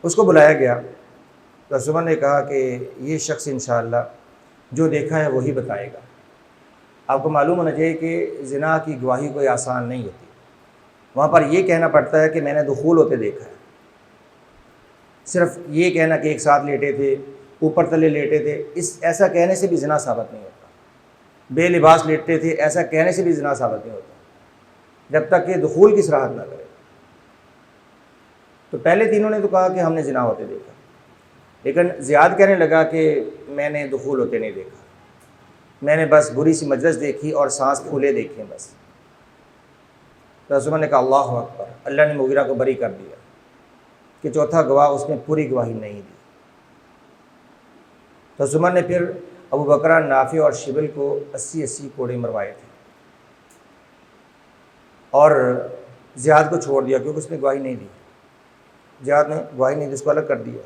اس کو بلایا گیا تو عمر نے کہا کہ یہ شخص انشاءاللہ جو دیکھا ہے وہی بتائے گا۔ آپ کو معلوم ہونا چاہیے کہ زنا کی گواہی کوئی آسان نہیں ہوتی، وہاں پر یہ کہنا پڑتا ہے کہ میں نے دخول ہوتے دیکھا ہے۔ صرف یہ کہنا کہ ایک ساتھ لیٹے تھے، اوپر تلے لیٹے تھے، ایسا کہنے سے بھی زنا ثابت نہیں ہوتا۔ بے لباس لیٹتے تھے، ایسا کہنے سے بھی زنا ثابت نہیں ہوتا جب تک کہ دخول کی صراحت نہ کرے۔ تو پہلے تینوں نے تو کہا کہ ہم نے زنا ہوتے دیکھا، لیکن زیاد کہنے لگا کہ میں نے دخول ہوتے نہیں دیکھا، میں نے بس بری سی مجلس دیکھی اور سانس پھولے دیکھیں بس۔ تو عمر نے کہا اللہ اکبر، اللہ نے مغیرہ کو بری کر دیا کہ چوتھا گواہ اس نے پوری گواہی نہیں دی۔ تو عمر نے پھر ابو بکر، نافع اور شبل کو 80 کوڑے مروائے تھے اور زیاد کو چھوڑ دیا کیونکہ اس نے گواہی نہیں دی، زیاد نے گواہی نہیں دی، اس کو الگ کر دیا۔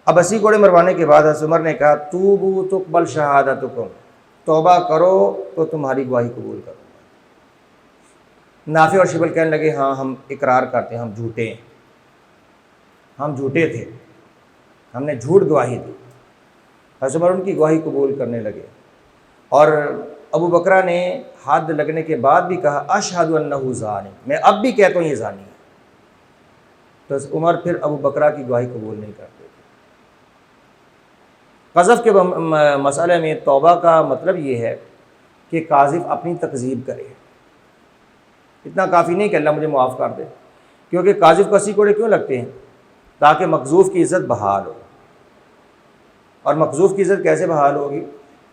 اب 80 کوڑے مروانے کے بعد عمر نے کہا توبوا تقبل شہادتکم، توبہ کرو تو تمہاری گواہی قبول کروں گا۔ نافع اور شبل کہنے لگے ہاں ہم اقرار کرتے ہیں، ہم جھوٹے ہیں، ہم جھوٹے تھے، ہم نے جھوٹ گواہی دی۔ عمر ان کی گواہی قبول کرنے لگے اور ابو بکرہ نے حد لگنے کے بعد بھی کہا اشہد انہ زانی، میں اب بھی کہتا ہوں یہ زانی ہے۔ تو عمر پھر ابو بکرہ کی گواہی قبول نہیں کرتے تھے۔ قذف کے مسئلے میں توبہ کا مطلب یہ ہے کہ قاذف اپنی تکذیب کرے، اتنا کافی نہیں کہ اللہ مجھے معاف کر دے، کیونکہ قاذف کو 80 کوڑے کیوں لگتے ہیں؟ تاکہ مقذوف کی عزت بحال ہو۔ اور مقذوف کی عزت کیسے بحال ہوگی؟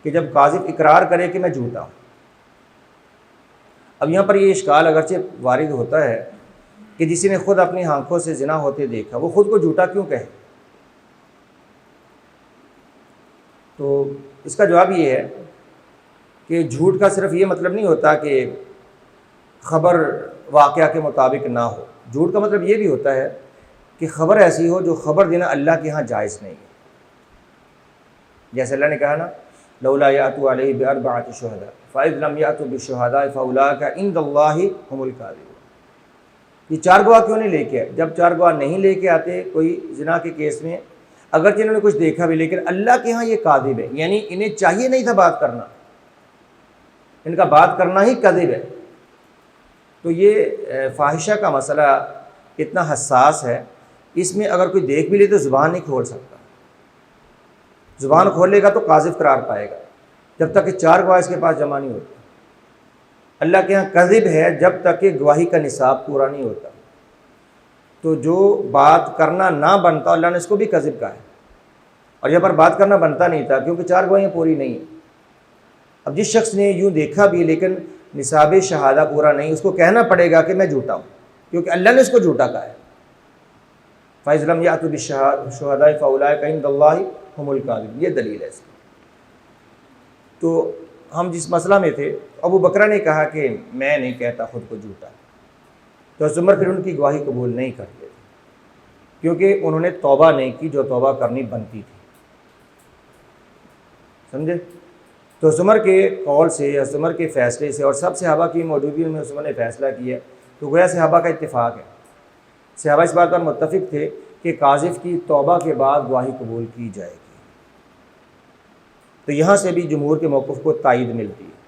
کہ جب قاذف اقرار کرے کہ میں جھوٹا ہوں۔ اب یہاں پر یہ اشکال اگرچہ وارد ہوتا ہے کہ جس نے خود اپنی آنکھوں سے زنا ہوتے دیکھا وہ خود کو جھوٹا کیوں کہے؟ تو اس کا جواب یہ ہے کہ جھوٹ کا صرف یہ مطلب نہیں ہوتا کہ خبر واقعہ کے مطابق نہ ہو، جھوٹ کا مطلب یہ بھی ہوتا ہے کہ خبر ایسی ہو جو خبر دینا اللہ کے ہاں جائز نہیں ہے۔ جیسے اللہ نے کہا نا لولا یاتوا علیہ باربعۃ شہداء فاذ لم یاتوا بالشہداء فاولئک عند اللہ هم الکاذبون۔ یہ 4 گواہ کیوں نہیں لے کے آئے؟ جب 4 گواہ نہیں لے کے آتے کوئی زنا کے کیس میں، اگرچہ انہوں نے کچھ دیکھا بھی لیکن اللہ کے ہاں یہ کاذب ہے، یعنی انہیں چاہیے نہیں تھا بات کرنا، ان کا بات کرنا ہی کذب ہے۔ تو یہ فاحشہ کا مسئلہ اتنا حساس ہے، اس میں اگر کوئی دیکھ بھی لے تو زبان نہیں کھول سکتا، زبان کھولے گا تو قاذف قرار پائے گا جب تک کہ 4 گواہ اس کے پاس جمع نہیں ہوتے۔ اللہ کے ہاں کذب ہے جب تک کہ گواہی کا نصاب پورا نہیں ہوتا۔ تو جو بات کرنا نہ بنتا اللہ نے اس کو بھی کذب کہا ہے، اور یہاں پر بات کرنا بنتا نہیں تھا کیونکہ 4 گواہیاں پوری نہیں ہیں۔ اب جس شخص نے یوں دیکھا بھی لیکن نصاب شہادہ پورا نہیں، اس کو کہنا پڑے گا کہ میں جھوٹا ہوں، کیونکہ اللہ نے اس کو جھوٹا کہا ہے۔ فَإِذْ لَمْ يَأْتُوا بِالشُّهَدَاءِ فَأُولَٰئِكَ عِندَ اللَّهِ هُمُ الْكَاذِبُونَ، یہ دلیل ہے اس کی۔ تو ہم جس مسئلہ میں تھے، ابو بکرہ نے کہا کہ میں نہیں کہتا خود کو جھوٹا، تو عمر پھر ان کی گواہی قبول نہیں کرتے تھے کیونکہ انہوں نے توبہ نہیں کی جو توبہ کرنی بنتی تھی، سمجھے؟ تو عمر کے قول سے، عمر کے فیصلے سے اور سب صحابہ کی موجودگی میں عمر نے فیصلہ کیا تو گویا صحابہ کا اتفاق ہے، صحابہ اس بات پر متفق تھے کہ قاذف کی توبہ کے بعد گواہی قبول کی جائے گی۔ تو یہاں سے بھی جمہور کے موقف کو تائید ملتی ہے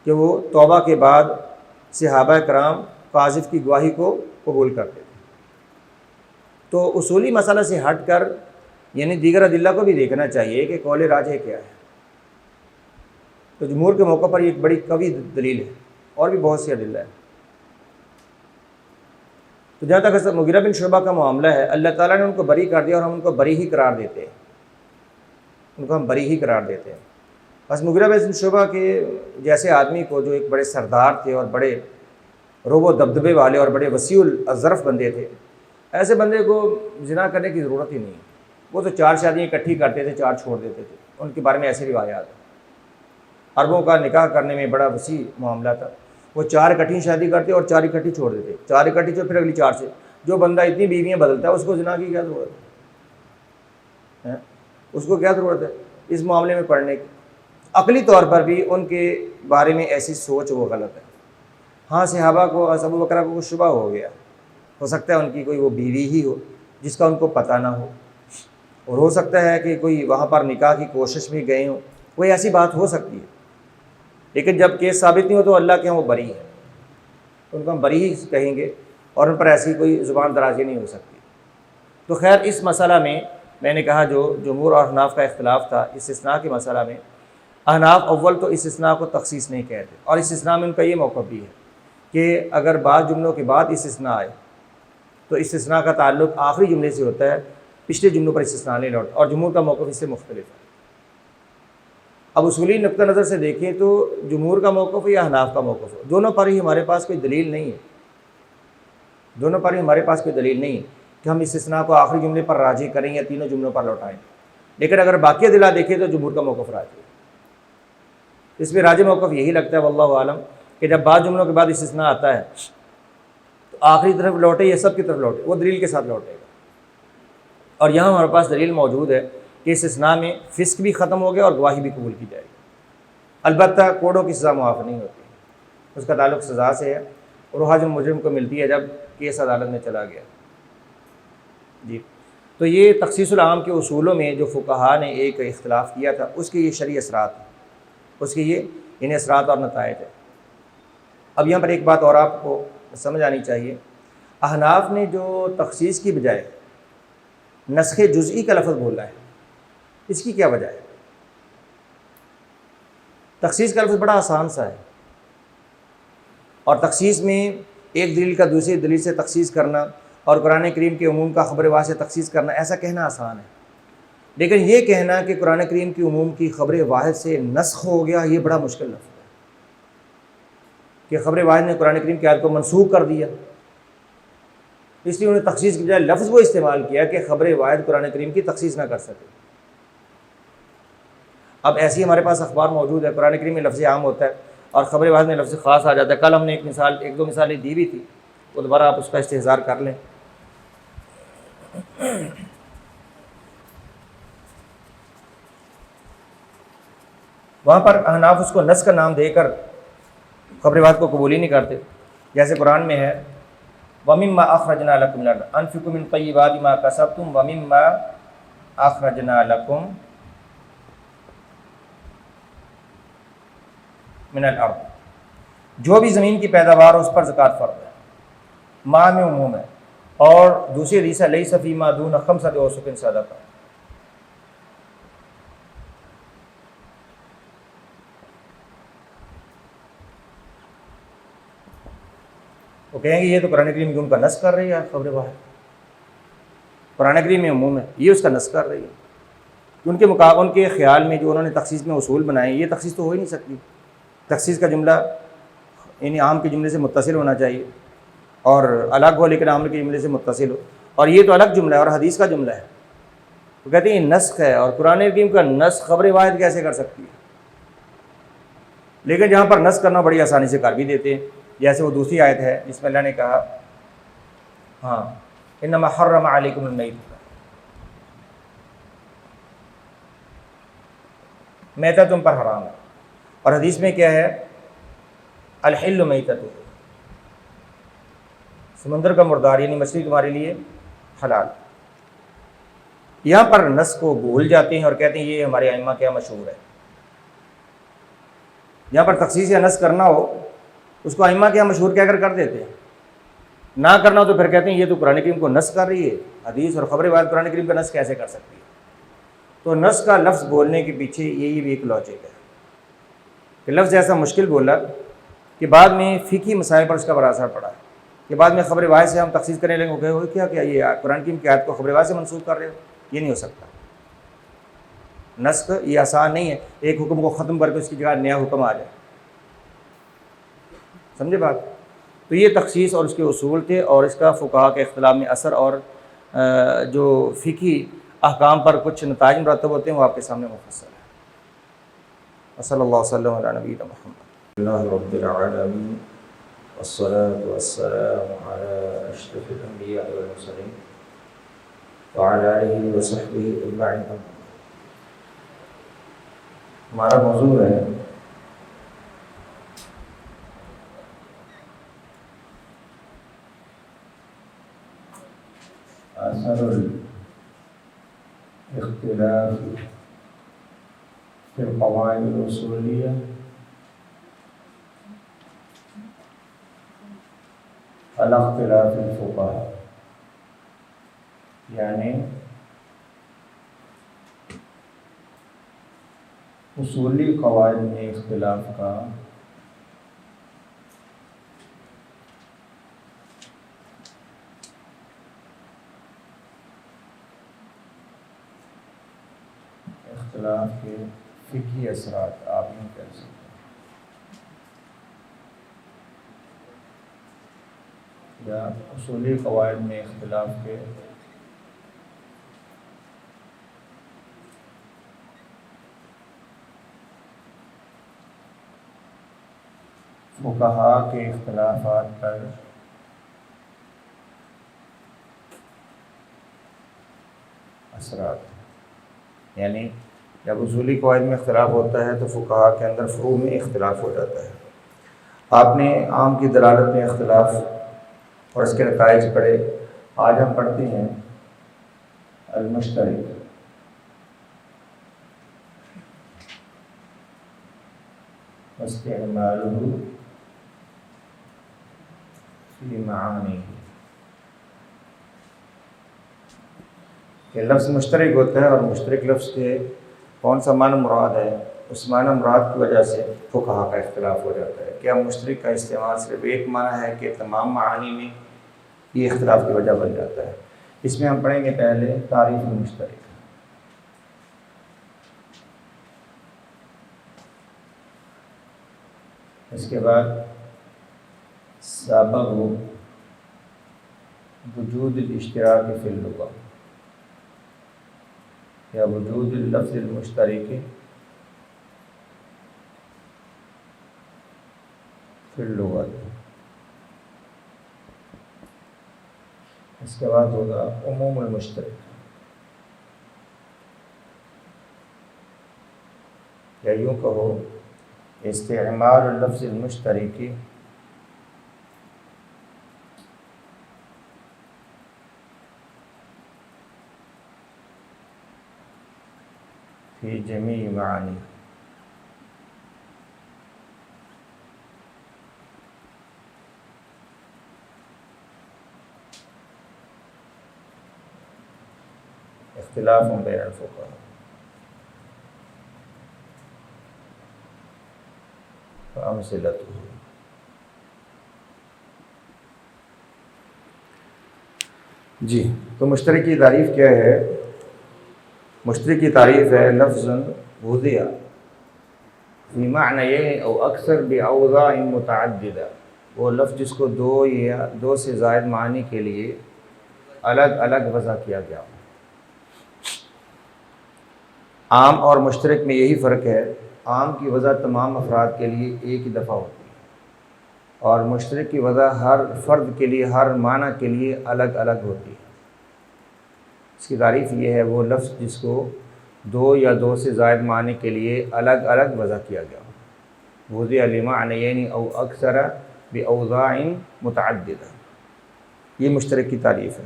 کہ وہ توبہ کے بعد صحابہ کرام قاذف کی گواہی کو قبول کرتے تھے۔ تو اصولی مسئلہ سے ہٹ کر یعنی دیگر ادلہ کو بھی دیکھنا چاہیے کہ قول راجح کیا ہے۔ تو جمہور کے موقع پر یہ ایک بڑی قوی دلیل ہے، اور بھی بہت سی ادلہ ہے۔ تو جہاں تک مغیرہ بن شعبہ کا معاملہ ہے، اللہ تعالیٰ نے ان کو بری کر دیا اور ہم ان کو بری ہی قرار دیتے ہیں، ان کو ہم بری ہی قرار دیتے ہیں۔ بس مغیرہ بن شعبہ کے جیسے آدمی کو، جو ایک بڑے سردار تھے اور بڑے روب و دبدبے والے اور بڑے وسیع الظرف بندے تھے، ایسے بندے کو زنا کرنے کی ضرورت ہی نہیں۔ وہ تو 4 شادیاں اکٹھی کرتے تھے، 4 چھوڑ دیتے تھے، ان کے بارے میں ایسے روایات ہیں۔ عربوں کا نکاح کرنے میں بڑا وسیع معاملہ تھا، وہ 4 اکٹھی شادی کرتے اور 4 اکٹھی چھوڑ دیتے، 4 اکٹھی چھوڑ پھر اگلی 4 سے۔ جو بندہ اتنی بیویاں بدلتا ہے اس کو زنا کی کیا ضرورت ہے؟ اس کو کیا ضرورت ہے اس معاملے میں پڑھنے کی؟ عقلی طور پر بھی ان کے بارے میں ایسی سوچ وہ غلط ہے۔ ہاں صحابہ کو، ابو بکر کو شبہ ہو گیا، ہو سکتا ہے ان کی کوئی وہ بیوی ہی ہو جس کا ان کو پتہ نہ ہو، اور ہو سکتا ہے کہ کوئی وہاں پر نکاح کی کوشش میں گئے ہوں، کوئی ایسی بات ہو سکتی ہے، لیکن جب کیس ثابت نہیں ہو تو اللہ کے ہاں وہ بری ہے، ان کو ہم بری ہی کہیں گے، اور ان پر ایسی کوئی زبان درازی نہیں ہو سکتی۔ تو خیر اس مسئلہ میں نے کہا جو جمہور اور احناف کا اختلاف تھا استثناء کے مسئلہ میں، احناف اول تو استثناء کو تخصیص نہیں کہتے، اور استثناء میں ان کا یہ موقف بھی ہے کہ اگر بعض جملوں کے بعد استثناء آئے تو استثناء کا تعلق آخری جملے سے ہوتا ہے، پچھلے جملوں پر استثناء نہیں لوٹتا، اور جمہور کا موقف اس سے مختلف ہے۔ اب اصولی نقطہ نظر سے دیکھیں تو جمہور کا موقف ہو یا احناف کا موقف ہو، دونوں پر ہی ہمارے پاس کوئی دلیل نہیں ہے، دونوں پر ہی ہمارے پاس کوئی دلیل نہیں ہے کہ ہم استثناء کو آخری جملے پر راجع کریں یا تینوں جملوں پر لوٹائیں، لیکن اگر باقی ادلہ دیکھیں تو جمہور کا موقف راجع ہے۔ اس میں راجع موقف یہی لگتا ہے واللہ عالم کہ جب بعض جملوں کے بعد استثناء آتا ہے تو آخری طرف لوٹے یا سب کی طرف لوٹے، وہ دلیل کے ساتھ لوٹے گا، اور یہاں ہمارے پاس دلیل موجود ہے کہ استثناء میں فسق بھی ختم ہو گیا اور گواہی بھی قبول کی جائے گی۔ البتہ کوڑوں کی سزا معاف نہیں ہوتی، اس کا تعلق سزا سے ہے، اور وہ جو مجرم کو ملتی ہے جب کیس عدالت میں چلا گیا۔ جی، تو یہ تخصیص العام کے اصولوں میں جو فقہا نے ایک اختلاف کیا تھا، اس کے یہ شرعی اثرات ہیں، اس کے یہ انہیں اثرات اور نتائج ہے۔ اب یہاں پر ایک بات اور آپ کو سمجھ آنی چاہیے، احناف نے جو تخصیص کی بجائے نسخ جزئی کا لفظ بولا ہے، اس کی کیا وجہ ہے؟ تخصیص کا لفظ بڑا آسان سا ہے، اور تخصیص میں ایک دلیل کا دوسری دلیل سے تخصیص کرنا اور قرآن کریم کے عموم کا خبر واحد سے تخصیص کرنا، ایسا کہنا آسان ہے، لیکن یہ کہنا کہ قرآن کریم کی عموم کی خبر واحد سے نسخ ہو گیا، یہ بڑا مشکل لفظ ہے کہ خبر واحد نے قرآن کریم کی آیت کو منسوخ کر دیا، اس لیے انہیں تخصیص کی بجائے لفظ وہ استعمال کیا کہ خبر واحد قرآن کریم کی تخصیص نہ کر سکے۔ اب ایسی ہمارے پاس اخبار موجود ہے، قرآن کریم میں لفظ عام ہوتا ہے اور خبر واحد میں لفظ خاص آ جاتا ہے۔ کل ہم نے ایک دو مثالیں دی بھی تھی، وہ دوبارہ آپ اس کا استحضار کر لیں۔ وہاں پر احناف اس کو نسخ کا نام دے کر خبر واحد کو قبول ہی نہیں کرتے، جیسے قرآن میں ہے وَمِمَّا أَخْرَجْنَا لَكُمْ مِنَ الْأَرْضِ أَنفِقُوا مِن طَيِّبَاتِ مَا كَسَبْتُمْ وَمِمَّا أَخْرَجْنَا لَكُمْ مِنَ الْأَرْضِ، جو بھی زمین کی پیداوار اس پر زکوٰۃ فرض ہے، ماء میں عموم ہے، اور دوسری حدیث ہے لَيْسَ فِي مَا دُونَ خَمْسَةِ أَوْسُقٍ صَدَقَةٌ۔ وہ کہیں گے یہ تو قرآن کریم کی عموم کا نسخ کر رہی ہے خبر واحد، قرآن کریم میں عموم ہے، یہ اس کا نسخ کر رہی ہے۔ ان کے خیال میں جو انہوں نے تخصیص میں اصول بنائے، یہ تخصیص تو ہو ہی نہیں سکتی، تخصیص کا جملہ یعنی عام کے جملے سے متصل ہونا چاہیے اور الگ ہو، لیکن عام کے جملے سے متصل ہو، اور یہ تو الگ جملہ ہے اور حدیث کا جملہ ہے، وہ کہتے ہیں یہ نسخ ہے، اور قرآن کریم کا نسخ خبر واحد کیسے کر سکتی ہے؟ لیکن جہاں پر نسخ کرنا بڑی آسانی سے کر بھی دیتے ہیں، جیسے وہ دوسری آیت ہے جس میں اللہ نے کہا ہاں انما حرم علیکم المیتۃ، میتہ تم پر حرام ہے، اور حدیث میں کیا ہے الحل میتۃ، سمندر کا مردار یعنی مچھلی تمہارے لیے حلال۔ یہاں پر نسخ کو بھول جاتے ہیں اور کہتے ہیں یہ ہمارے ائمہ کیا مشہور ہے۔ یہاں پر تخصیص یا نسخ کرنا ہو اس کو ائمہ کیا مشہور کہہ کر دیتے ہیں، نہ کرنا ہو تو پھر کہتے ہیں یہ تو قرآن کریم کو نسخ کر رہی ہے، حدیث اور خبر واحد قرآن کریم کا نسخ کیسے کر سکتی ہے؟ تو نسخ کا لفظ بولنے کے پیچھے یہی بھی ایک لاجک ہے کہ لفظ ایسا مشکل بولا کہ بعد میں فقہی مسائل پر اس کا بڑا اثر پڑا ہے، کہ بعد میں خبر واحد سے ہم تخصیص کرنے لگے، گئے ہوئے کیا یہ قرآن کریم کی آیت کو خبر واحد سے منسوخ کر رہے ہو، یہ نہیں ہو سکتا۔ نسخ یہ آسان نہیں ہے ایک حکم کو ختم کر کے اس کی جگہ نیا حکم آ جائے، سمجھے بات؟ تو یہ تخصیص اور اس کے اصول تھے، اور اس کا فقہا کے اختلاف میں اثر اور جو فقہی احکام پر کچھ نتائج مرتب ہوتے ہیں وہ آپ کے سامنے مفصل ہے۔ صلی اللہ وسلم علی نبینا محمد۔ اللہ رب العالمین والصلاة والسلام علی اشرف الانبیاء والمرسلین وعلی آلہ وصحبہ اجمعین۔ ہمارا موضوع ہے أثر الاختلاف في القواعد الأصولية على اختلاف الفقهاء، یعنی اصولی قواعد میں اختلاف کا اختلاف کے فقہی اثرات آپ نہیں کر سکتے، یا اصولی قواعد میں اختلاف کے فقہا کے اختلافات پر اثرات، یعنی جب اصولی قواعد میں اختلاف ہوتا ہے تو فقہا کے اندر فروع میں اختلاف ہو جاتا ہے۔ آپ نے عام کی دلالت میں اختلاف اور اس کے نتائج پڑھے، آج ہم پڑھتے ہیں المشترک۔ استعمالہ فی معانی، کہ لفظ مشترک ہوتا ہے اور مشترک لفظ کے کون سا معنی مراد ہے، اس معنی مراد کی وجہ سے فقہا کا اختلاف ہو جاتا ہے۔ کیا مشترک کا استعمال صرف ایک معنی ہے کہ تمام معانی میں، یہ اختلاف کی وجہ بن جاتا ہے۔ اس میں ہم پڑھیں گے پہلے تعریف المشترک، اس کے بعد سبب وجود الاشتراک فی اللغة، یا وجود اللفظ المشترک فی اللغة، اس کے بعد ہوگا عموم المشترک، یا یوں کہو استعمال اللفظ المشترک فی جمیع معانی، اختلاف بین الفقہاء۔ فامثلتہ، جی تو مشترک کی تعریف کیا ہے؟ مشترک کی تعریف ہے لفظ وضع فی معنیین او اکثر باوضاع متعددہ، وہ لفظ جس کو دو یا دو سے زائد معنی کے لیے الگ الگ وضع کیا گیا ہو۔ عام اور مشترک میں یہی فرق ہے، عام کی وضع تمام افراد کے لیے ایک ہی دفعہ ہوتی ہے، اور مشترک کی وضع ہر فرد کے لیے، ہر معنی کے لیے الگ الگ ہوتی ہے۔ اس کی تعریف یہ ہے، وہ لفظ جس کو دو یا دو سے زائد معنی کے لیے الگ الگ وضع کیا گیا ہو، وضع لمعنیین او اکثر باوضاع متعددہ، یہ مشترک کی تعریف ہے۔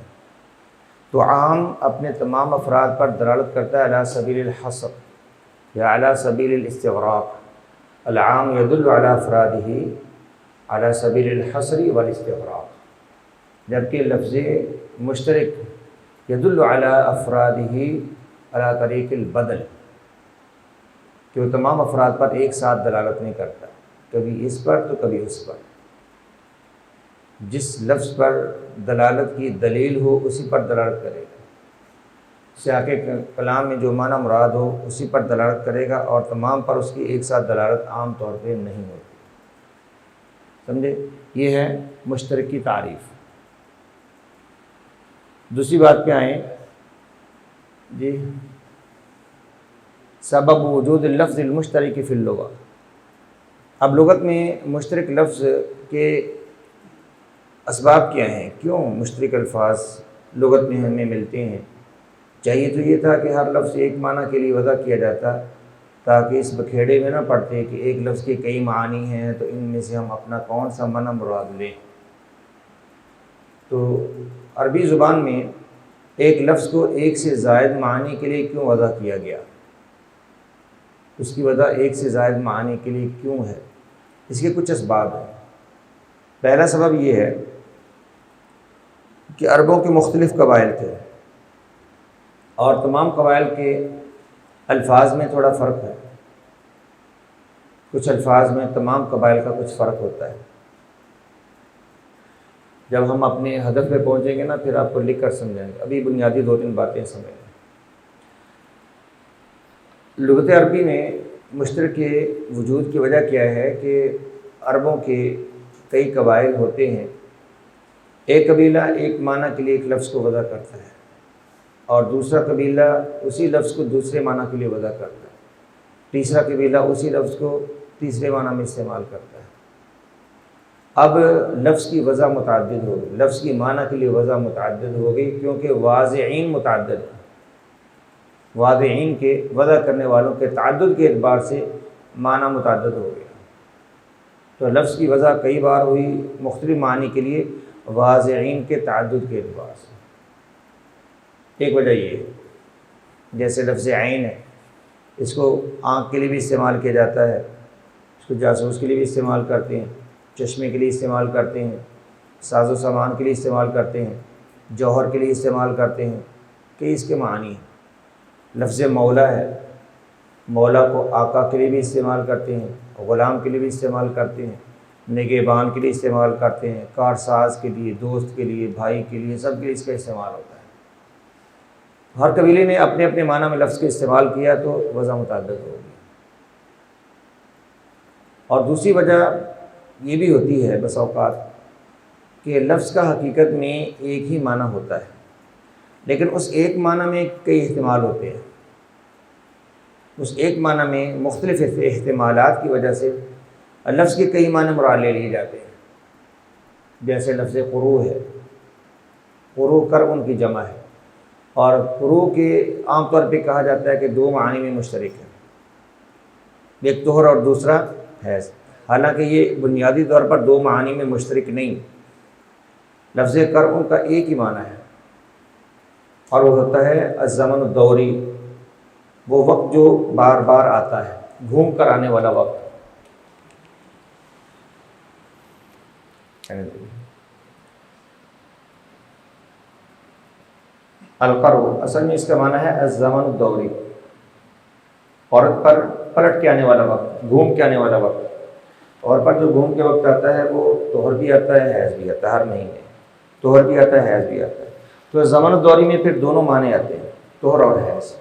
تو عام اپنے تمام افراد پر دلالت کرتا ہے علی سبیل الحصر یا علی سبیل الاستغراق، العام یدل علی افرادہ علی سبیل الحصر والاستغراق، جبکہ لفظ مشترک یدل علی افرادہ علی طریق البدل، کہ وہ تمام افراد پر ایک ساتھ دلالت نہیں کرتا، کبھی اس پر تو کبھی اس پر، جس لفظ پر دلالت کی دلیل ہو اسی پر دلالت کرے گا، سیاق کلام میں جو معنی مراد ہو اسی پر دلالت کرے گا، اور تمام پر اس کی ایک ساتھ دلالت عام طور پہ نہیں ہوتی۔ سمجھے؟ یہ ہے مشترک کی تعریف۔ دوسری بات پہ آئیں جی، سبب وجود اللفظ المشترک فی اللغة۔ اب لغت میں مشترک لفظ کے اسباب کیا ہیں، کیوں مشترک الفاظ لغت میں ہمیں ملتے ہیں؟ چاہیے تو یہ تھا کہ ہر لفظ ایک معنی کے لیے وضع کیا جاتا، تاکہ اس بکھیڑے میں نہ پڑتے کہ ایک لفظ کے کئی معنی ہیں تو ان میں سے ہم اپنا کون سا معنی مراد لیں۔ تو عربی زبان میں ایک لفظ کو ایک سے زائد معنی کے لیے کیوں وضع کیا گیا؟ اس کی وجہ ایک سے زائد معنی کے لیے کیوں ہے؟ اس کے کچھ اسباب ہیں۔ پہلا سبب یہ ہے کہ عربوں کے مختلف قبائل تھے اور تمام قبائل کے الفاظ میں تھوڑا فرق ہے۔ کچھ الفاظ میں تمام قبائل کا کچھ فرق ہوتا ہے۔ جب ہم اپنے ہدف پہ پہنچیں گے نا پھر آپ کو لکھ کر سمجھائیں گے، ابھی بنیادی 2-3 باتیں سمجھیں۔ لغت عربی میں مشترک کے وجود کی وجہ کیا ہے کہ عربوں کے کئی قبائل ہوتے ہیں، ایک قبیلہ ایک معنی کے لیے ایک لفظ کو وضع کرتا ہے اور دوسرا قبیلہ اسی لفظ کو دوسرے معنی کے لیے وضع کرتا ہے، تیسرا قبیلہ اسی لفظ کو تیسرے معنی میں استعمال کرتا ہے۔ اب لفظ کی وضع متعدد ہوگی، لفظ کی معنی کے لیے وضع متعدد ہوگی کیونکہ واضعین متعدد ہیں۔ واضعین کے وضع کرنے والوں کے تعدد کے اعتبار سے معنی متعدد ہو گیا، تو لفظ کی وضع کئی بار ہوئی مختلف معنی کے لیے واضعین کے تعدد کے اعتبار سے۔ ایک وجہ یہ ہے، جیسے لفظ عین ہے، اس کو آنکھ کے لیے بھی استعمال کیا جاتا ہے، اس کو جاسوس کے لیے بھی استعمال کرتے ہیں، چشمے کے لیے استعمال کرتے ہیں، ساز و سامان کے لیے استعمال کرتے ہیں، جوہر کے لیے استعمال کرتے ہیں، کہ اس کے معنی ہیں۔ لفظ مولا ہے، مولا کو آقا کے لیے بھی استعمال کرتے ہیں، غلام کے لیے بھی استعمال کرتے ہیں، نگہبان کے لیے استعمال کرتے ہیں، کارساز کے لیے، دوست کے لیے، بھائی کے لیے، سب کے لیے اس کا استعمال ہوتا ہے۔ ہر قبیلے نے اپنے اپنے معنی میں لفظ کا استعمال کیا تو وضع متعدد ہوگی۔ اور دوسری وجہ یہ بھی ہوتی ہے بس اوقات کہ لفظ کا حقیقت میں ایک ہی معنی ہوتا ہے، لیکن اس ایک معنی میں کئی احتمال ہوتے ہیں۔ اس ایک معنی میں مختلف احتمالات کی وجہ سے لفظ کے کئی معنی مراد لے لیے جاتے ہیں۔ جیسے لفظ قروء ہے، قروء کرب ان کی جمع ہے، اور قروء کے عام طور پہ کہا جاتا ہے کہ 2 معنی میں مشترک ہے، ایک طہر اور دوسرا حیض، حالانکہ یہ بنیادی طور پر 2 معنی میں مشترک نہیں۔ لفظ کرب ان کا ایک ہی معنی ہے، اور وہ ہوتا ہے الزمن الدوری، وہ وقت جو بار بار آتا ہے، گھوم کر آنے والا وقت۔ القرب اصل میں اس کا معنی ہے الزمن الدوری، عورت پر پلٹ کے آنے والا وقت، گھوم کے آنے والا وقت۔ عورت پر جو گھوم کے وقت آتا ہے وہ طہر بھی آتا ہے، حیض بھی آتا ہے، ہر مہینے طہر بھی آتا ہے، حیض بھی آتا ہے۔ تو زمن الدوری میں پھر دونوں معنی آتے ہیں، طہر اور حیض۔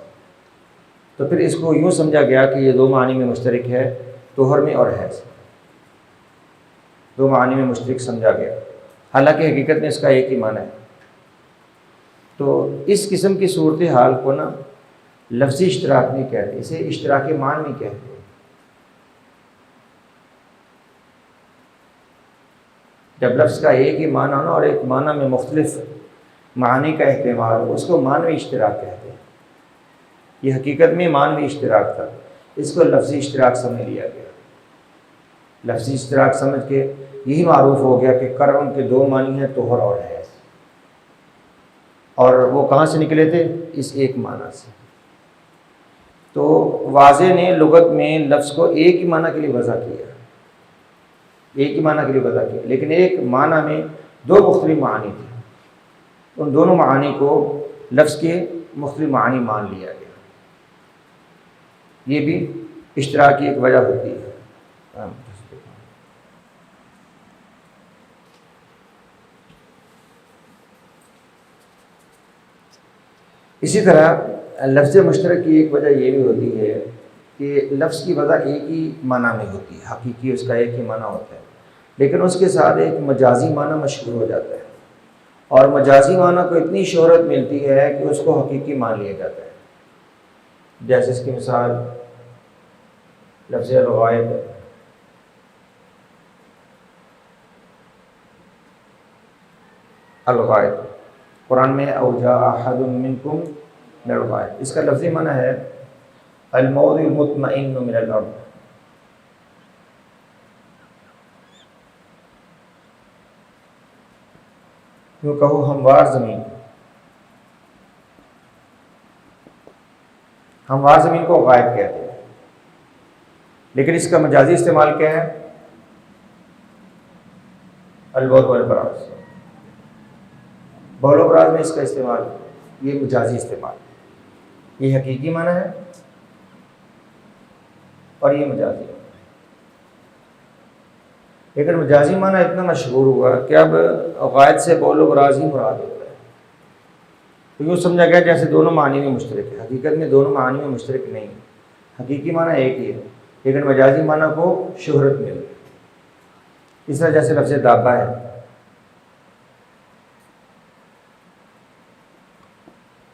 تو پھر اس کو یوں سمجھا گیا کہ یہ 2 معنی میں مشترک ہے، طہر میں اور حیض، 2 معنی میں مشترک سمجھا گیا، حالانکہ حقیقت میں اس کا ایک ہی معنی ہے۔ تو اس قسم کی صورتحال کو نا لفظی اشتراک نہیں کہتے، اسے اشتراک معنی کہتے ہیں۔ جب لفظ کا ایک ہی معنی ہو اور ایک معنی میں مختلف معنی کا احتمال ہو، اس کو معنوی اشتراک کہتے ہیں۔ یہ حقیقت میں معنوی اشتراک تھا، اس کو لفظی اشتراک سمجھ لیا گیا۔ لفظی اشتراک سمجھ کے یہی معروف ہو گیا کہ کرم کے 2 معنی ہیں، طہر اور حیض، اور وہ کہاں سے نکلے تھے؟ اس ایک معنی سے۔ تو واضح نے لغت میں لفظ کو ایک ہی معنی کے لیے وضع کیا، ایک ہی معنی کے لیے وضع کیا، لیکن ایک معنی میں 2 مختلف معانی تھے، ان دونوں معانی کو لفظ کے مختلف معنی مان لیا گیا۔ یہ بھی اشتراک کی ایک وجہ ہوتی ہے۔ اسی طرح لفظ مشترک کی ایک وجہ یہ بھی ہوتی ہے کہ لفظ کی وضع ایک ہی معنی میں ہوتی ہے، حقیقی اس کا ایک ہی معنی ہوتا ہے، لیکن اس کے ساتھ ایک مجازی معنی مشہور ہو جاتا ہے، اور مجازی معنی کو اتنی شہرت ملتی ہے کہ اس کو حقیقی مان لیا جاتا ہے۔ جیسے اس کی مثال لفظ الغائب ہے۔ الغائب قرآن میں او جاء احد منکم من الغائب، اس کا لفظی معنی ہے الموضع المطمئن من الارض، یوں کہو ہموار زمین۔ ہموار زمین کو غائب کہتے ہیں، لیکن اس کا مجازی استعمال کیا ہے؟ البول والبراز، بول و براز میں اس کا استعمال، یہ مجازی استعمال، یہ حقیقی معنی ہے اور یہ مجازی ہے۔ لیکن مجازی معنی اتنا مشہور ہوا کہ اب غائب سے بول و براز ہی مراد ہوتا ہے، تو یوں سمجھا گیا جیسے دونوں معنی میں مشترک ہے۔ حقیقت میں دونوں معنی میں مشترک نہیں ہے، حقیقی معنی ایک ہی ہے، لیکن مجازی معنی کو شہرت مل گئی۔ اس طرح جیسے لفظ دابہ ہے،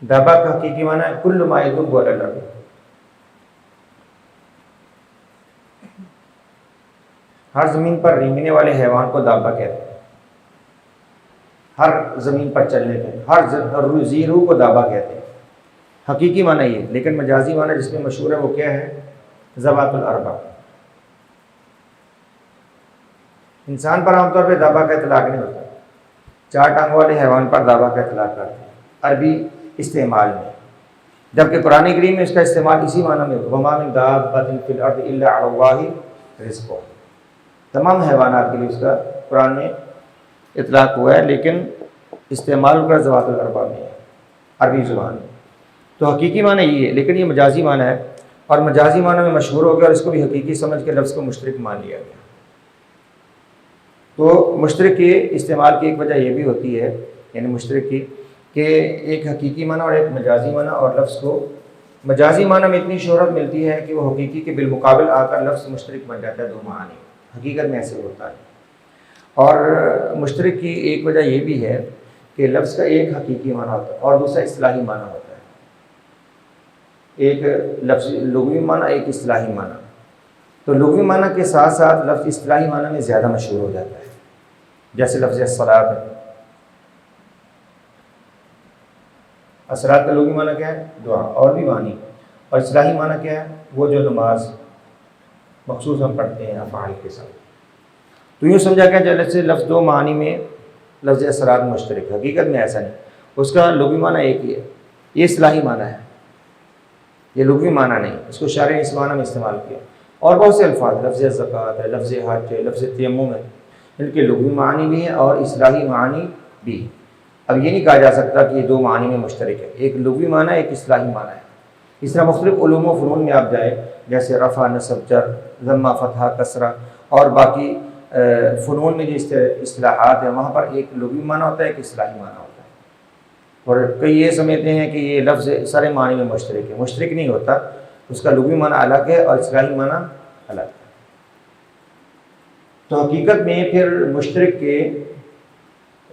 دابہ کا حقیقی معنی ہے کل ما یدب علی الارض، ہر زمین پر رینگنے والے حیوان کو دابہ کہتے ہیں، ہر زمین پر چلنے کے، ہر ذی روح کو دابہ کہتے ہیں۔ حقیقی معنی یہ، لیکن مجازی معنی جس میں مشہور ہے وہ کیا ہے؟ ذوات الاربع۔ انسان پر عام طور پہ دابہ کا اطلاق نہیں ہوتا، چار ٹانگوں والے حیوان پر دابہ کا اطلاق کرتے ہیں عربی استعمال میں، جبکہ قرآن کریم میں اس کا استعمال اسی معنی میں ہوتا ہے، وَمَا مِن دَابَّةٍ فِي الْأَرْضِ إِلَّا عَلَى اللَّهِ رِزْقُهَا۔ تمام حیوانات کے لیے اس کا قرآن میں اطلاق ہوا ہے، لیکن استعمال کا ذوات الاربع میں ہے، عربی زبان میں۔ تو حقیقی معنی یہ ہے، لیکن یہ مجازی معنی ہے، اور مجازی معنی میں مشہور ہو گیا اور اس کو بھی حقیقی سمجھ کے لفظ کو مشترک مان لیا گیا۔ تو مشترک کے استعمال کی ایک وجہ یہ بھی ہوتی ہے، یعنی مشترک کی، کہ ایک حقیقی معنی اور ایک مجازی معنی، اور لفظ کو مجازی معنی میں اتنی شہرت ملتی ہے کہ وہ حقیقی کے بالمقابل آ کر لفظ مشترک بن جاتا ہے دو معنی، حقیقت میں ایسے ہوتا ہے۔ اور مشترک کی ایک وجہ یہ بھی ہے کہ لفظ کا ایک حقیقی معنی ہوتا ہے اور دوسرا اصطلاحی معنی ہوتا ہے، ایک لفظ لغوی معنی، ایک اصطلاحی معنی۔ تو لغوی معنی کے ساتھ ساتھ لفظ اصطلاحی معنی میں زیادہ مشہور ہو جاتا ہے، جیسے لفظ الصلاۃ ہے۔ الصلاۃ کا لغوی معنی کیا ہے؟ دعا، اور بھی معنی، اور اصطلاحی معنی کیا ہے؟ وہ جو نماز مخصوص ہم پڑھتے ہیں افعال کے ساتھ۔ تو یوں سمجھا گیا جیسے لفظ دو معنی میں لفظ الصلاۃ مشترک، حقیقت میں ایسا نہیں، اس کا لغوی معنی ایک ہی ہے، یہ اصطلاحی معنی ہے، یہ لغوی معنی نہیں، اس کو شرعی اس معنی میں استعمال کیا۔ اور بہت سے الفاظ، لفظ زکوٰۃ ہے، لفظ حج ہے، لفظ تیمم ہے، ان کے لغوی معنی بھی ہیں اور اصطلاحی معنی بھی۔ اب یہ نہیں کہا جا سکتا کہ یہ دو معنی میں مشترک ہے، ایک لغوی معنی ہے، ایک اصطلاحی معنی ہے۔ اس طرح مختلف علوم و فنون میں آپ جائیں، جیسے رفع، نصب، جر، ضمہ، فتحہ، کسرہ، اور باقی فنون میں جو اصطلاحات ہیں وہاں پر ایک لغوی معنی ہوتا ہے، ایک اصطلاحی معنی ہوتا ہے، اور کئی یہ سمجھتے ہیں کہ یہ لفظ سارے معنی میں مشترک ہے، مشترک نہیں ہوتا، اس کا لغوی معنی الگ ہے اور اصطلاحی معنی الگ ہے۔ تو حقیقت میں پھر مشترک کے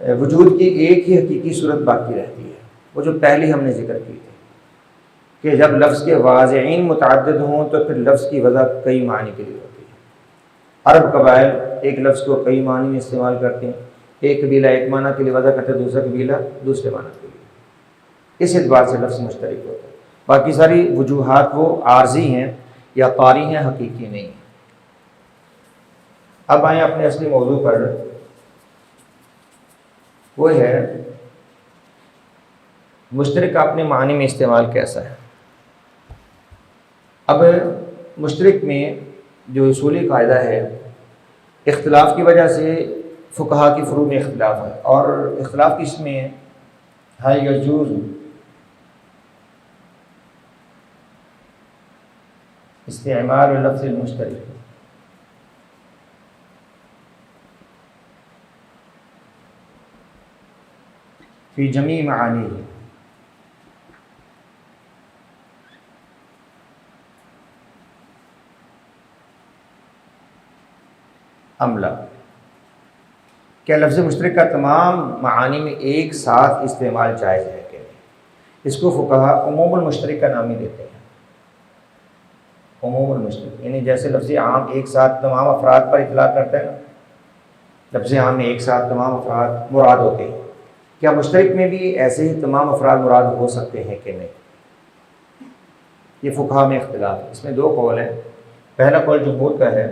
وجود کی ایک ہی حقیقی صورت باقی رہتی ہے، وہ جو پہلی ہم نے ذکر کی تھی کہ جب لفظ کے واضعین متعدد ہوں تو پھر لفظ کی وضع کئی معنی کے لیے ہوتی ہے۔ عرب قبائل ایک لفظ کو کئی معنی میں استعمال کرتے ہیں، ایک قبیلہ ایک معنی کے لیے وضع کرتے ہیں، دوسرا قبیلہ دوسرے معنی کے لیے، اس اعتبار سے لفظ مشترک ہوتا ہے۔ باقی ساری وجوہات وہ عارضی ہیں یا طاری ہیں، حقیقی نہیں ہیں۔ اب آئیں اپنے اصلی موضوع پر، وہ ہے مشترک کا اپنے معنی میں استعمال کیسا ہے۔ اب مشترک میں جو اصولی قاعدہ ہے، اختلاف کی وجہ سے فقہا کی فروع میں اختلاف ہے، اور اختلاف کس میں ہے؟ یجوز استعمال لفظ المشترک فی جمیع معانیہ، عملہ، کیا لفظ مشترک کا تمام معانی میں ایک ساتھ استعمال جائز ہے کہ نہیں؟ اس کو فقہا عموم المشترک کا نام ہی دیتے ہیں، عموم المشترک، یعنی جیسے لفظ عام ایک ساتھ تمام افراد پر اطلاق کرتا ہے نا، لفظ عام میں ایک ساتھ تمام افراد مراد ہوتے ہیں، کیا مشترک میں بھی ایسے ہی تمام افراد مراد ہو سکتے ہیں کہ نہیں؟ یہ فقہا میں اختلاف ہے، اس میں دو قول ہیں۔ پہلا قول جمہور کا ہے،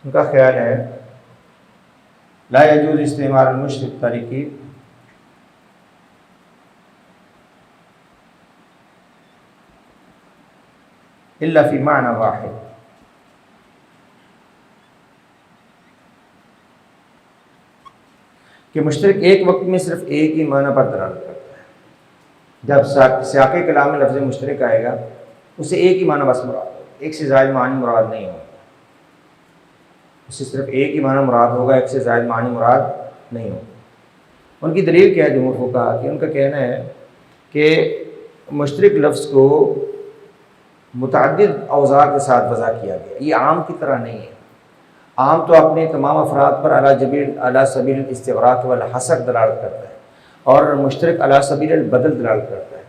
ان کا خیال ہے لا یجوز استعمال المشترک ترکیب الا فی معنی واحد، کہ مشترک ایک وقت میں صرف ایک ہی معنی پر دلالت کرتا ہے۔ جب سیاق کلام میں لفظ مشترک آئے گا اسے ایک ہی معنی بس مراد ہوگا، ایک سے زائد معنی مراد نہیں ہوگا، اسے صرف ایک ہی معنی مراد ہوگا، ایک سے زائد معنی مراد نہیں ہوگا۔ ان کی دلیل کیا ہے جمہور فقہا کہ ان کا کہنا ہے کہ مشترک لفظ کو متعدد اوضاع کے ساتھ وضع کیا گیا، یہ عام کی طرح نہیں ہے۔ عام تو اپنے تمام افراد پر علی سبیل الاستغراق والحصر دلالت کرتا ہے، اور مشترک علی سبیل البدل دلالت کرتا ہے۔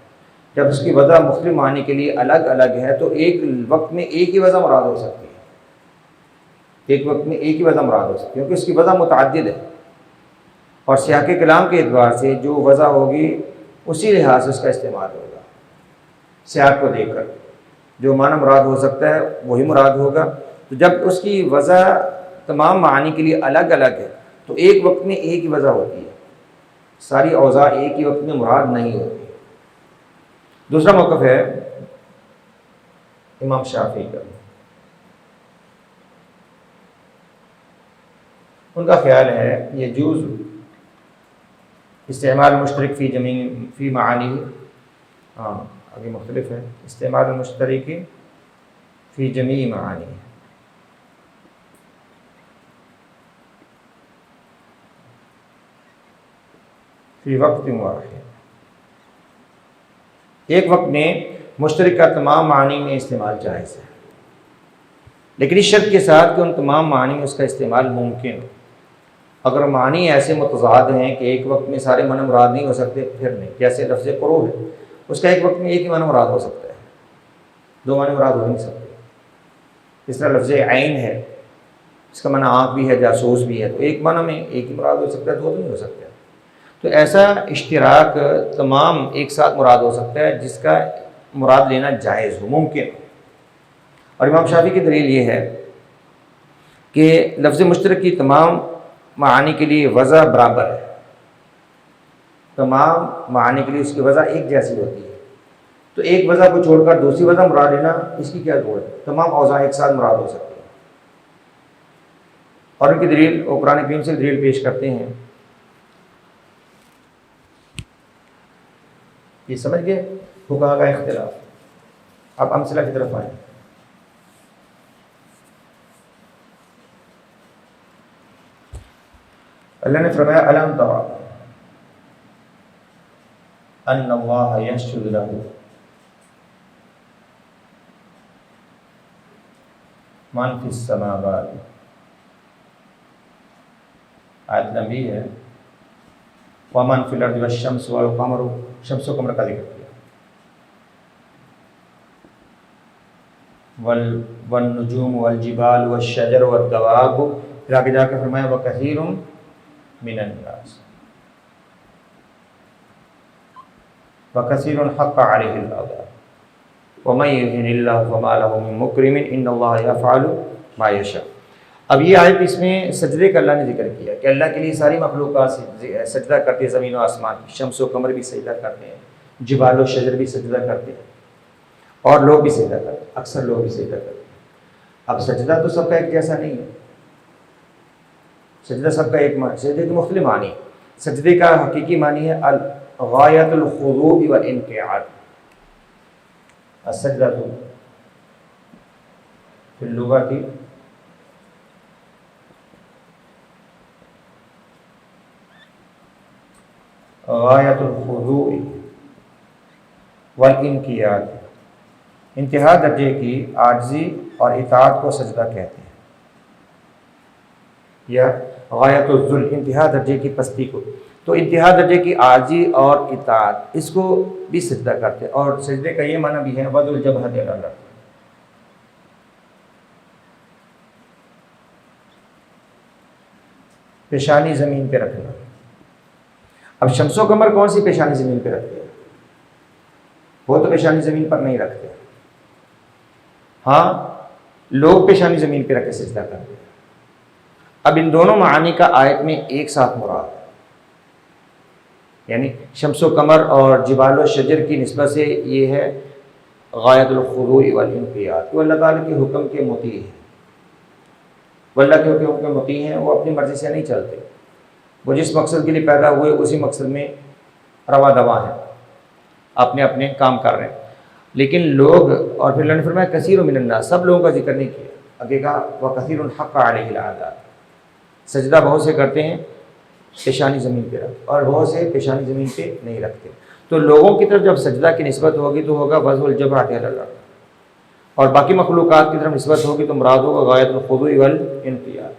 جب اس کی وضع مختلف معنی کے لیے الگ الگ ہے تو ایک وقت میں ایک ہی وضع مراد ہو سکتی ہے، ایک وقت میں ایک ہی وضع مراد ہو سکتی ہے، کیونکہ اس کی وضع متعدد ہے، اور سیاق کلام کے اعتبار سے جو وضع ہوگی اسی لحاظ سے اس کا استعمال ہوگا، سیاق کو دیکھ کر جو معنی مراد ہو سکتا ہے وہی مراد ہوگا۔ تو جب اس کی وضع تمام معانی کے لیے الگ الگ ہے تو ایک وقت میں ایک ہی وضع ہوتی ہے، ساری اوضاع ایک ہی وقت میں مراد نہیں ہوتی۔ دوسرا موقف ہے امام شافعی کا، ان کا خیال ہے یجوز استعمال مشترک فی معانی، آگے مختلف ہے، استعمال مشترک فی جمیع معانی، فی وقت واحد، ایک وقت میں مشترک کا تمام معنی میں استعمال جائز ہے، لیکن اس شرط کے ساتھ کہ ان تمام معنی میں اس کا استعمال ممکن ہو۔ اگر معنی ایسے متضاد ہیں کہ ایک وقت میں سارے معنی مراد نہیں ہو سکتے پھر نہیں، جیسے لفظ قرو ہے، اس کا ایک وقت میں ایک ہی معنی مراد ہو سکتا ہے، دو معنی مراد ہو نہیں سکتے۔ اس طرح لفظ عین ہے، اس کا معنی آنکھ بھی ہے، جاسوس بھی ہے، تو ایک معنی میں ایک ہی مراد ہو سکتا ہے، دو نہیں ہو سکتے۔ تو ایسا اشتراک تمام ایک ساتھ مراد ہو سکتا ہے جس کا مراد لینا جائز ہو، ممکن ہو۔ اور امام شافعی کی دلیل یہ ہے کہ لفظ مشترک کی تمام معانی کے لیے وضع برابر ہے، تمام معانی کے لیے اس کی وضع ایک جیسی ہوتی ہے، تو ایک وضع کو چھوڑ کر دوسری وضع مراد لینا اس کی کیا ضرورت ہے، تمام اوضاع ایک ساتھ مراد ہو سکتی ہیں۔ اور ان کی دلیل وہ قرآن کریم سے دلیل پیش کرتے ہیں، یہ سمجھ گئے فقہا کا اختلاف۔ اب امثلہ کی طرف آئیں۔ اللہ نے فرمایا الم تر ان اللہ یسجد لہ من فی السماوات، آیت لمبی ہے، ومن فی الارض والشمس والقمر، شمس و قمر کا ذکر کیا، والنجوم والجبال والشجر والدواب، پھر آگے جا کے فرمایا وکثیر من الناس وکثیر حق علیہ العذاب ومن یہن اللہ فما لہ من مکرم ان اللہ یفعل ما یشاء۔ اب یہ آیت اس میں سجدے کا اللہ نے ذکر کیا کہ اللہ کے لیے ساری مخلوقات سجدہ کرتے ہیں، زمین و آسمان، شمس و قمر بھی سجدہ کرتے ہیں، جبال و شجر بھی سجدہ کرتے ہیں، اور لوگ بھی سجدہ کرتے ہیں، اکثر لوگ بھی سجدہ کرتے ہیں۔ اب سجدہ تو سب کا ایک جیسا نہیں ہے، سجدہ سب کا ایک معنی، سجدے کے مختلف معنی۔ سجدے کا حقیقی معنی ہے غایت الخضوع والانقیاد، السجدہ فی اللغۃ غایت الخضوع والانقیاد، انتہا درجے کی عاجزی اور اطاعت کو سجدہ کہتے ہیں، یا غایت الذل، انتہا درجے کی پستی کو۔ تو انتہا درجے کی عاجزی اور اطاعت اس کو بھی سجدہ کرتے ہیں، اور سجدے کا یہ معنی بھی ہے وضع الجبہۃ علی الارض، پیشانی زمین پہ رکھنا۔ اب شمس و قمر کون سی پیشانی زمین پہ رکھتے ہیں؟ وہ تو پیشانی زمین پر نہیں رکھتے، ہاں لوگ پیشانی زمین پہ رکھ کے سجدہ کرتے ہیں۔ اب ان دونوں معانی کا آیت میں ایک ساتھ مراد ہے، یعنی شمس و قمر اور جبال و شجر کی نسبت سے یہ ہے غایت الخضوع والانقیاد، وہ اللہ تعالیٰ کے حکم کے مطیع ہیں، وہ اللہ کے حکم کے مطیع ہیں، وہ اپنی مرضی سے نہیں چلتے، وہ جس مقصد کے لیے پیدا ہوئے اسی مقصد میں روا دوا ہیں، اپنے اپنے کام کر رہے ہیں۔ لیکن لوگ، اور پھر اللہ نے فرمایا کثیر من الناس، سب لوگوں کا ذکر نہیں کیا، آگے کہا وکثیر حق علیہ العذاب، سجدہ بہت سے کرتے ہیں پیشانی زمین پہ رکھ، اور بہت سے پیشانی زمین پہ نہیں رکھتے۔ تو لوگوں کی طرف جب سجدہ کی نسبت ہوگی تو ہوگا وضع الجبہۃ علی الارض، اور باقی مخلوقات کی طرف نسبت ہوگی تو مراد ہوگا غایت الخضوع والانقیاد،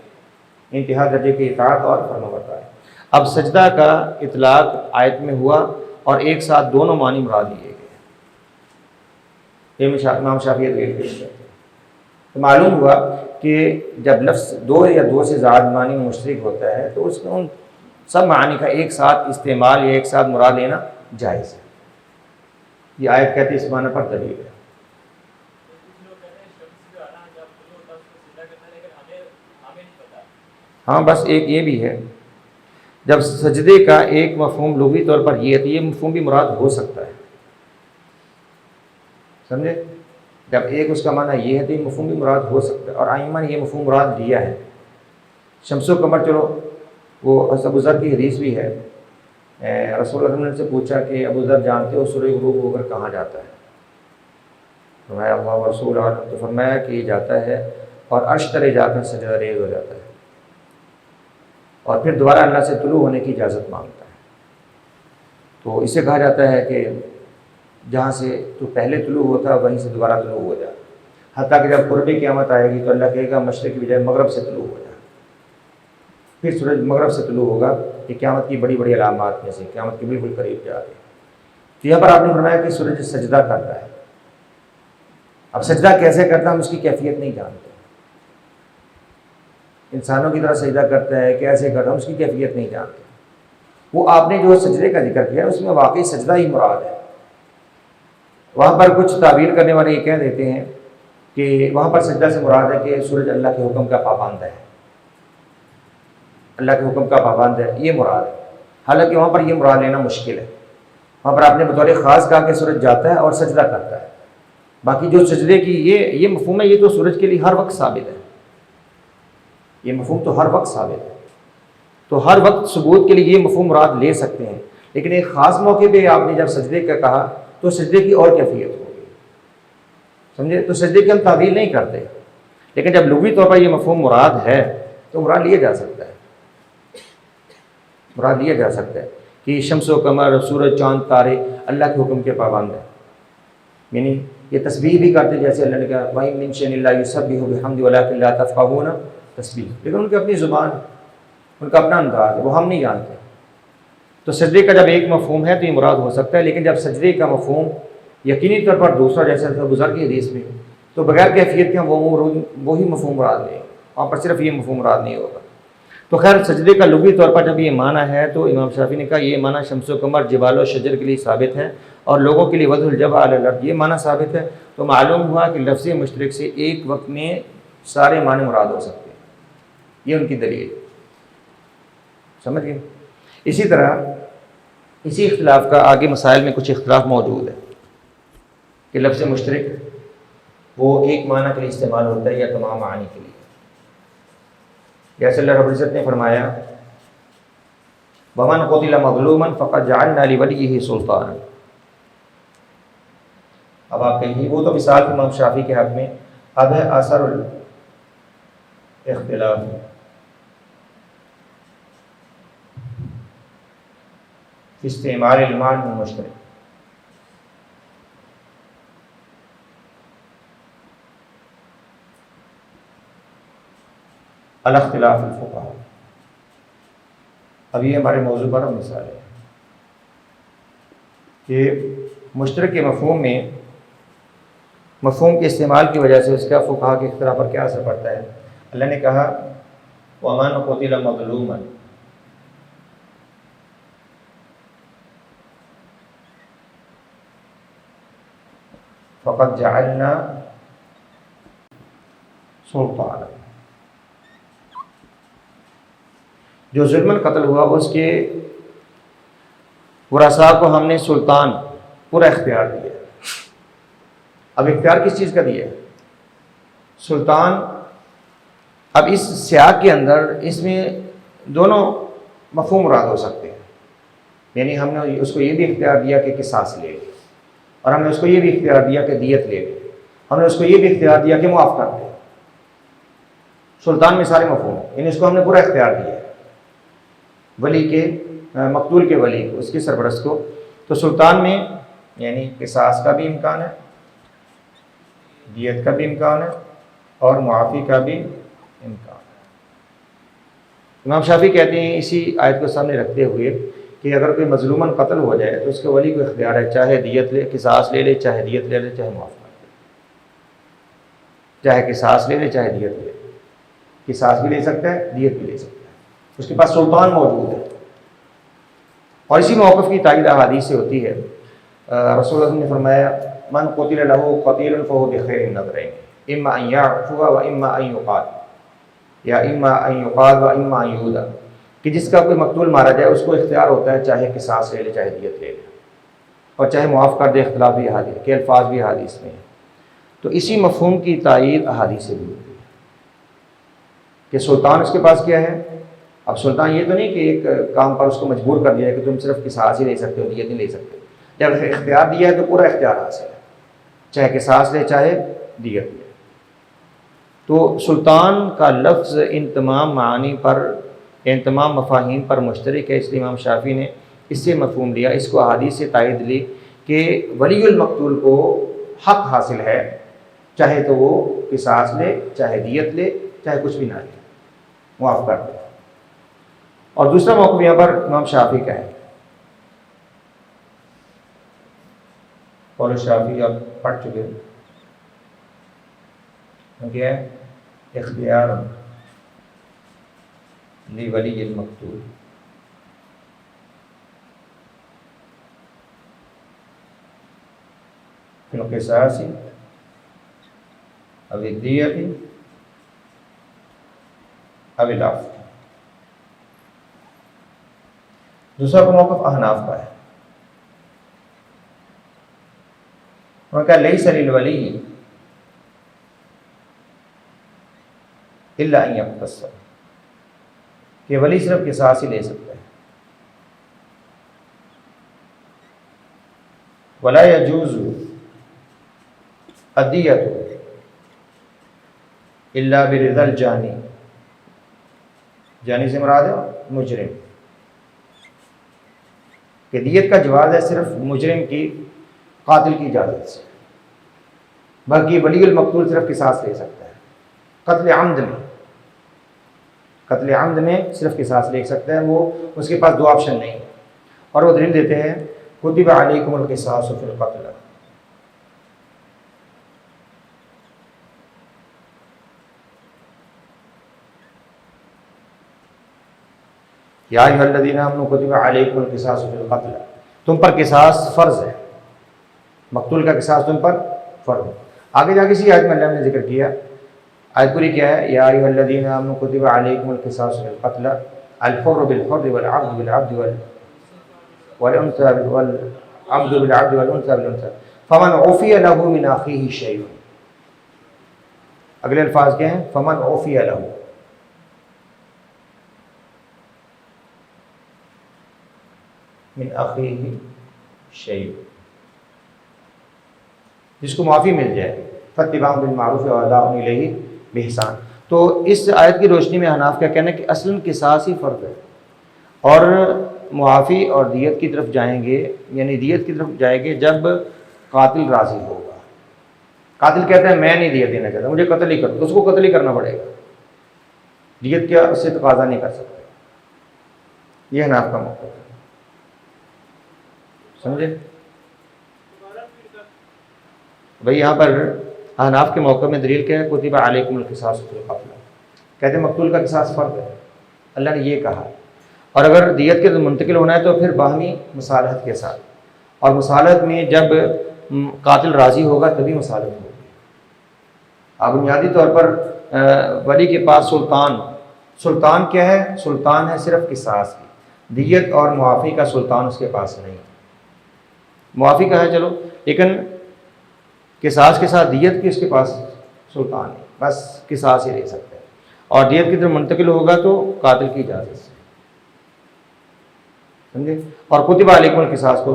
انتہا درجے کی اطاعت اور فرمانبرداری۔ اب سجدہ کا اطلاق آیت میں ہوا اور ایک ساتھ دونوں معنی مراد لیے گئے، امام شافعی دلیل پیش کرتے ہیں۔ تو معلوم ہوا کہ جب لفظ دو یا دو سے زیادہ معنی میں مشترک ہوتا ہے تو اس میں ان سب معانی کا ایک ساتھ استعمال یا ایک ساتھ مراد لینا جائز ہے۔ یہ آیت کہتے ہیں اس معنی پر دلیل ہے۔ ہاں بس ایک یہ بھی ہے، جب سجدے کا ایک مفہوم لغوی طور پر یہ ہے تو یہ مفہوم بھی مراد ہو سکتا ہے، سمجھے؟ جب ایک اس کا معنی یہ ہے تو یہ مفہوم بھی مراد ہو سکتا ہے، اور ائمہ نے یہ مفہوم مراد لیا ہے۔ شمس و قمر، چلو وہ ابو ذر کی حدیث بھی ہے، رسول اللہ نے سے پوچھا کہ ابو ذر جانتے ہو سورج غروب ہو کر کہاں جاتا ہے؟ فرمایا اللہ و رسول عالم، تو فرمایا کہ یہ جاتا ہے اور عرش تلے جا کر سجدہ ریز ہو جاتا ہے، اور پھر دوبارہ اللہ سے طلوع ہونے کی اجازت مانگتا ہے۔ تو اسے کہا جاتا ہے کہ جہاں سے تو پہلے طلوع ہوتا ہے وہیں سے دوبارہ طلوع ہو جائے، حتیٰ کہ جب قرب قیامت آئے گی تو اللہ کہے گا مشرق کی بجائے مغرب سے طلوع ہو جائے، پھر سورج مغرب سے طلوع ہوگا۔ یہ قیامت کی بڑی بڑی علامات میں سے، قیامت کے بالکل قریب جا رہے ہیں۔ تو یہاں پر آپ نے فرمایا کہ سورج سجدہ کرتا ہے۔ اب سجدہ کیسے کرتا ہے ہم اس کی کیفیت نہیں جانتے، انسانوں کی طرح سجدہ کرتا ہے کیسے کرتا ہے ہم اس کی کیفیت نہیں جانتے۔ وہ آپ نے جو سجدے کا ذکر کیا اس میں واقعی سجدہ ہی مراد ہے۔ وہاں پر کچھ تعبیر کرنے والے یہ کہہ دیتے ہیں کہ وہاں پر سجدہ سے مراد ہے کہ سورج اللہ کے حکم کا پابند ہے، اللہ کے حکم کا پابند ہے، یہ مراد ہے۔ حالانکہ وہاں پر یہ مراد لینا مشکل ہے، وہاں پر آپ نے بطور خاص کہا کہ سورج جاتا ہے اور سجدہ کرتا ہے، باقی جو سجدے کی یہ مفہوم ہے یہ تو سورج کے لیے ہر وقت ثابت ہے، یہ مفہوم تو ہر وقت ثابت ہے، تو ہر وقت ثبوت کے لیے یہ مفہوم مراد لے سکتے ہیں۔ لیکن ایک خاص موقع پہ آپ نے جب سجدے کا کہا تو سجدے کی اور کیفیت ہوگی، سمجھے؟ تو سجدے کی ہم تعبیر نہیں کرتے، لیکن جب لغوی طور پر یہ مفہوم مراد ہے تو مراد لیا جا سکتا ہے، مراد لیا جا سکتا ہے کہ شمس و قمر، سورج، چاند، تارے اللہ کے حکم کے پابند ہیں، یعنی یہ تسبیح بھی کرتے جیسے اللہ نے کہا وَإِن مِّن شَيْءٍ إِلَّا يُسَبِّحُ بِحَمْدِهِ وَلَٰكِن لَّا تَفْقَهُونَ تَسْبِيحَهُ، لیکن ان کی اپنی زبان، ان کا اپنا انداز ہے، وہ ہم نہیں جانتے۔ تو سجدے کا جب ایک مفہوم ہے تو یہ مراد ہو سکتا ہے، لیکن جب سجدے کا مفہوم یقینی طور پر دوسرا جیسے ابو ذر کی حدیث میں، تو بغیر کیفیت کے وہی مفہوم مراد لیں، وہاں پر صرف یہ مفہوم مراد نہیں ہوگا۔ تو خیر سجدے کا لغوی طور پر جب یہ معنی ہے تو امام شافعی نے کہا یہ معنی شمس و قمر، جبال و شجر کے لیے ثابت ہے، اور لوگوں کے لیے وضع الجبہۃ علی الارض یہ معنی ثابت ہے۔ تو معلوم ہوا کہ لفظ مشترک سے ایک وقت میں سارے معنی مراد ہو سکتے ہیں، یہ ان کی دلیل، سمجھ گئے؟ اسی طرح اسی اختلاف کا آگے مسائل میں کچھ اختلاف موجود ہے کہ لفظ مشترک وہ ایک معنی کے لیے استعمال ہوتا ہے یا تمام معانی کے لیے۔ جیسے اللہ رب العزت نے فرمایا وَمَنْ قُتِلَ مَظْلُومًا فَقَدْ جَعَلْنَا لِوَلِيِّهِ سُلْطَانًا۔ اب آپ کہیں گے وہ تو مثال امام شافعی کے حق میں، اب ہے اثر الاختلاف، استعمال المعنى المشترک۔ الاختلاف الفقہاء، اب یہ ہمارے موضوع پر مثال ہے کہ مشترک کے مفہوم میں مفہوم کے استعمال کی وجہ سے اس کا فقہاء کے اختلاف پر کیا اثر پڑتا ہے۔ اللہ نے کہا وَمَنْ قُتِلَ مَظْلُومًا، فَقَدْ جَعَلْنَا سُلْطَانًا، جو ظلماً قتل ہوا اس کے ورثاء کو ہم نے سلطان پورا اختیار دیا، اب اختیار کس چیز کا دیا ہے؟ سلطان اب اس سیاق کے اندر اس میں دونوں مفہوم مراد ہو سکتے ہیں، یعنی ہم نے اس کو یہ بھی اختیار دیا کہ قصاص لے لے، اور ہم نے اس کو یہ بھی اختیار دیا کہ دیت لے لے، ہم نے اس کو یہ بھی اختیار دیا کہ معاف کر دے۔ سلطان میں سارے مفہوم ہیں، یعنی اس کو ہم نے پورا اختیار دیا ہے ولی کے، مقتول کے ولی کو، اس کے سرپرست کو۔ تو سلطان میں یعنی قصاص کا بھی امکان ہے، دیت کا بھی امکان ہے، اور معافی کا بھی امکان ہے۔ امام شافعی کہتے ہیں اسی آیت کو سامنے رکھتے ہوئے کہ اگر کوئی مظلوماً قتل ہو جائے تو اس کے ولی کو اختیار ہے، چاہے دیت لے، قصاص لے لے، چاہے دیت لے لے، چاہے معاف کر دے، چاہے قصاص لے لے چاہے دیت لے لے، قصاص بھی لے سکتا ہے، دیت بھی لے سکتا ہے، اس کے پاس سلطان موجود ہے۔ اور اسی موقف کی تائید احادیث سے ہوتی ہے۔ رسول اللہ نے فرمایا من قتل له قتیل فهو بخیر النظرین اما ان یعفو و اما ان یقاد، یا اما ان یقاد و اما ان یہودہ، کہ جس کا کوئی مقتول مارا جائے اس کو اختیار ہوتا ہے چاہے قصاص لے لے چاہے دیت لے لے، اور چاہے معاف کر دے، اختلاف بھی احادیث کے الفاظ بھی احادیث میں ہیں۔ تو اسی مفہوم کی تائید احادیث سے بھی ہوتی ہے کہ سلطان اس کے پاس کیا ہے۔ اب سلطان یہ تو نہیں کہ ایک کام پر اس کو مجبور کر دیا ہے کہ تم صرف قصاص ہی لے سکتے ہو، دیت نہیں لے سکتے۔ جب اختیار دیا ہے تو پورا اختیار حاصل ہے، چاہے قصاص لے چاہے دیت لے۔ تو سلطان کا لفظ ان تمام معانی پر، ان تمام مفاہیم پر مشترک ہے، اس لیے امام شافعی نے اس سے مفہوم لیا، اس کو احادیث سے تائید لی کہ ولی المقتول کو حق حاصل ہے، چاہے تو وہ قصاص لے چاہے دیت لے چاہے کچھ بھی نہ لے، معاف کر دے۔ اور دوسرا موقف یہاں پر امام شافعی کا ہے، قول شافعی آپ پڑھ چکے ہیں، کیا ہے؟ اختیار لولی المقتول، فی القصاص او الدیۃ او العفو۔ دوسرا موقف احناف کا ہے، انہوں نے کہا لیس للولی الا ان یقتص، کہ ولی صرف قصاص ہی لے سکتا ہے، ولا یجوز الدیۃ الا برضا الجانی، جانی سے مراد ہے مجرم، کہ دیت کا جواز ہے صرف مجرم کی، قاتل کی اجازت سے، باقی ولی المقتول صرف قصاص لے سکتا ہے۔ قتل عمد میں، قتل عمد میں صرف قصاص لے سکتا ہے، وہ اس کے پاس دو آپشن نہیں، اور وہ دلیل دیتے ہیں کتب علیکم القصاص فی القتل، یا ایھا الذین آمنوا کتب علیکم القصاص فی القتل، تم پر قصاص فرض ہے، مقتول کا قصاص تم پر فرض ہے۔ آگے جا کے اسی آیت میں اللہ نے ذکر کیا، آیت پوری کیا ہے؟ یا ایھا الذین آمنوا کتب علیکم القصاص فی القتل الحر بالحر والعبد بالعبد والانثى والعبد بالعبد والانثى بالانثى فمن عفی له من اخیہ شیء، اگلے الفاظ کیا ہیں؟ فمن عفی له من اخیہ شیء، جس کو معافی مل جائے، فاتباع بالمعروف واداء الیہ بإحسان۔ تو اس آیت کی روشنی میں احناف کا کہنا ہے کہ اصلاً قصاص ہی فرض ہے، اور معافی اور دیت کی طرف جائیں گے، یعنی دیت کی طرف جائیں گے جب قاتل راضی ہوگا۔ قاتل کہتا ہے میں نہیں دیت دینا چاہتا، مجھے قتل ہی کر، تو اس کو قتل ہی کرنا پڑے گا، دیت کیا اس سے تقاضا نہیں کر سکتے۔ یہ احناف کا موقف ہے، سمجھے بھئی؟ یہاں پر احناف کے موقع میں دلیل کیا ہے؟ کتب علیکم القصاص فی القتل، کہتے ہیں مقتول کا قصاص فرض ہے، اللہ نے یہ کہا، اور اگر دیت کے منتقل ہونا ہے تو پھر باہمی مصالحت کے ساتھ، اور مصالحت میں جب قاتل راضی ہوگا تبھی مصالحت ہوگی۔ اب بنیادی طور پر ولی کے پاس سلطان کیا ہے؟ سلطان ہے صرف قصاص کی، دیت اور معافی کا سلطان اس کے پاس نہیں۔ معافی کا ہے چلو، لیکن قصاص کے ساتھ دیت کی اس کے پاس سلطان ہے، بس قصاص ہی لے سکتے ہیں، اور دیت کی طرف منتقل ہوگا تو قاتل کی اجازت سے، سمجھے؟ اور کتب علیکم القصاص کو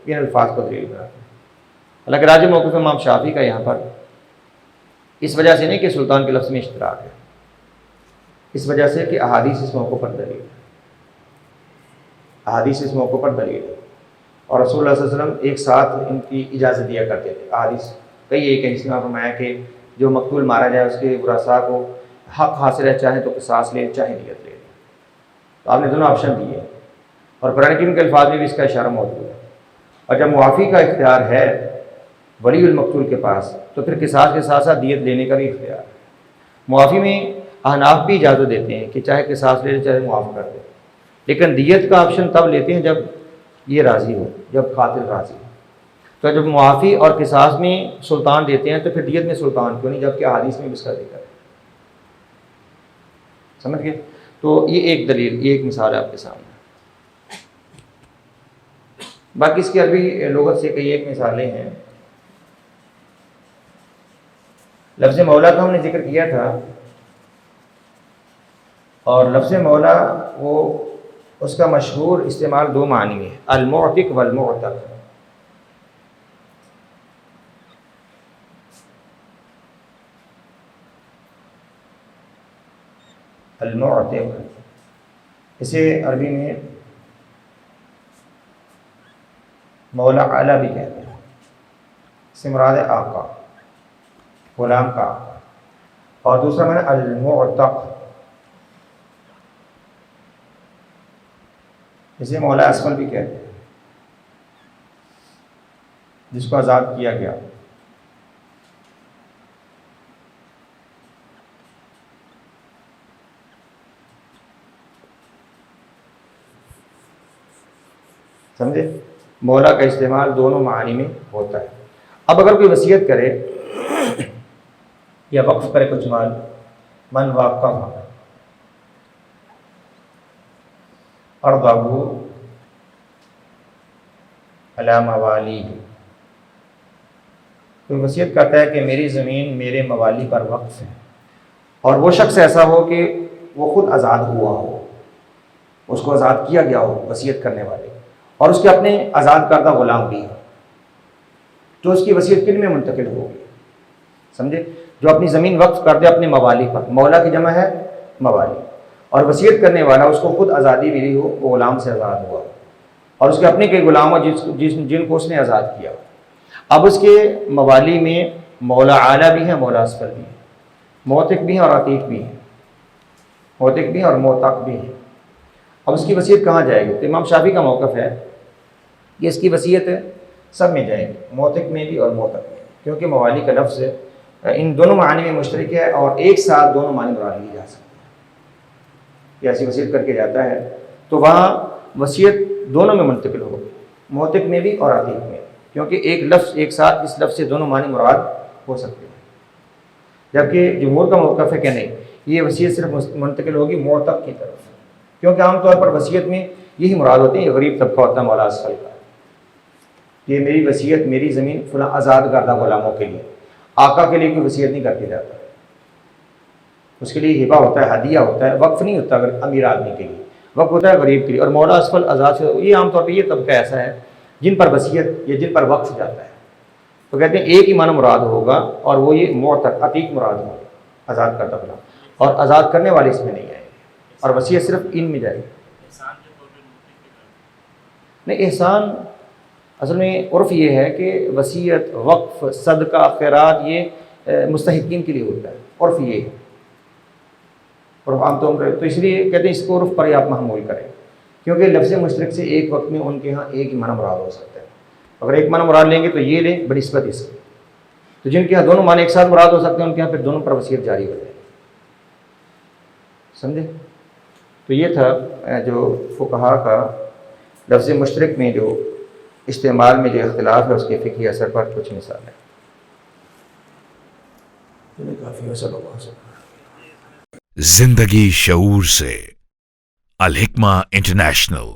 ان الفاظ کو دلیل بناتے ہیں۔ حالانکہ راجح موقف امام شافعی کا یہاں پر اس وجہ سے نہیں کہ سلطان کے لفظ میں اشتراک ہے، اس وجہ سے کہ احادیث اس موقع پر دلیل ہے، احادیث اس موقع پر دلیل ہے، اور رسول اللہ صلی اللہ علیہ وسلم ایک ساتھ ان کی اجازت دیا کرتے تھے۔ احادیث کئی ایک ہیں جس میں فرمایا کہ جو مقتول مارا جائے اس کے ورثاء کو حق حاصل ہے، چاہے تو قصاص لے چاہے دیت لے، تو آپ نے دونوں آپشن دیے، اور قرآن کریم کے الفاظ میں بھی اس کا اشارہ موجود ہے۔ اور جب معافی کا اختیار ہے ولی المقتول کے پاس تو پھر قصاص کے ساتھ ساتھ دیت لینے کا بھی اختیار ہے۔ معافی میں احناف بھی اجازت دیتے ہیں کہ چاہے قصاص لے چاہے معاف کر دے، لیکن دیت کا آپشن تب لیتے ہیں جب یہ راضی ہو، جب قاتل راضی ہو۔ تو جب معافی اور قصاص میں سلطان دیتے ہیں تو پھر دیت میں سلطان کیوں نہیں، جبکہ احادیث میں بھی اس کا ذکر ہے، سمجھ گئے؟ تو یہ ایک دلیل، یہ ایک مثال ہے آپ کے سامنے۔ باقی اس کی عربی لغت سے کئی ایک مثالیں ہیں۔ لفظ مولا کا ہم نے ذکر کیا تھا، اور لفظ مولا وہ اس کا مشہور استعمال دو معنی میں ہے، المعتق والمعتق۔ المعتق اسے عربی میں مولا اعلیٰ بھی کہتے ہیں، اس سے مراد ہے آقا، غلام کا آقا۔ اور دوسرا معنی المعتق، اسے مولا اسفل بھی کہتے ہیں، جس کو آزاد کیا گیا۔ سمجھے؟ مولا کا استعمال دونوں معانی میں ہوتا ہے۔ اب اگر کوئی وصیت کرے یا وقف کرے کچھ مال، من وقف ارضہ علی موالی، کوئی وصیت کرتا ہے کہ میری زمین میرے موالی پر وقف ہے، اور وہ شخص ایسا ہو کہ وہ خود آزاد ہوا ہو، اس کو آزاد کیا گیا ہو وصیت کرنے والے، اور اس کے اپنے آزاد کردہ غلام بھی ہیں، تو اس کی وصیت کن میں منتقل ہوگی؟ سمجھے؟ جو اپنی زمین وقف کر دے اپنے موالی پر، مولا کی جمع ہے موالی، اور وصیت کرنے والا اس کو خود آزادی ملی ہو، وہ غلام سے آزاد ہوا، اور اس کے اپنے کئی غلام ہو جن کو اس نے آزاد کیا۔ اب اس کے موالی میں مولا اعلیٰ بھی ہیں، مولا اسفل بھی ہیں، موتق بھی ہیں اور عتیق بھی ہیں، موتق بھی ہیں اور موتق بھی ہیں۔ اب اس کی وصیت کہاں جائے گی؟ تو امام شافعی کا موقف ہے کہ اس کی وصیت سب میں جائے گی، موتق میں بھی اور موتق میں، کیونکہ موالی کا لفظ ان دونوں معنی میں مشترک ہے، اور ایک ساتھ دونوں معنی مراد لی جا سکتے ہیں۔ یہ ایسی وصیت کر کے جاتا ہے تو وہاں وصیت دونوں میں منتقل ہوگی، موتق میں بھی اور عتیق میں، کیونکہ ایک لفظ ایک ساتھ اس لفظ سے دونوں معنی مراد ہو سکتے ہیں۔ جبکہ جمہور کا موقف ہے کہ نہیں، یہ وصیت صرف منتقل ہوگی موتق کی طرف، کیونکہ عام طور پر وصیت میں یہی مراد ہوتی ہے، یہ غریب طبقہ ہوتا ہے مولا اسفل کا، یہ میری وصیت میری زمین فلاں آزاد کردہ غلاموں کے لیے، آقا کے لیے کوئی وصیت نہیں کرتے جاتا، اس کے لیے ہبہ ہوتا ہے، ہدیہ ہوتا ہے، وقف نہیں ہوتا اگر امیر آدمی کے لیے، وقف ہوتا ہے غریب کے لیے۔ اور مولا اسفل آزاد سے، یہ عام طور پہ یہ طبقہ ایسا ہے جن پر وصیت یا جن پر وقف جاتا ہے، تو کہتے ہیں ایک ہی معنی مراد ہوگا، اور وہ یہ معتق عتیق مراد ہوگا، آزاد کردہ غلام، اور آزاد کرنے والے اس میں نہیں آئے گے، اور وصیت صرف ان میں جائے گی۔ نہیں، احسان اصل میں عرف یہ ہے کہ وصیت، وقف، صدقہ، خیرات یہ مستحقین کے لیے ہوتا ہے، عرف یہ ہے، عرف عام طور پر، تو اس لیے کہتے ہیں اس کو عرف پر ہی آپ محمول کریں، کیونکہ لفظ مشترک سے ایک وقت میں ان کے ہاں ایک ہی معنی مراد ہو سکتا ہے۔ اگر ایک معنی مراد لیں گے تو یہ لیں بنسبت اس کی، تو جن کے ہاں دونوں معنی ایک ساتھ مراد ہو سکتے ہیں ان کے ہاں پھر دونوں پر وصیت جاری ہو جائے، سمجھے؟ تو یہ تھا جو فقہا کا لفظ مشترک میں جو استعمال میں جو اختلاف ہے اس کے فقہی اثر پر کچھ مثال ہے۔ زندگی شعور سے، الحکمہ انٹرنیشنل۔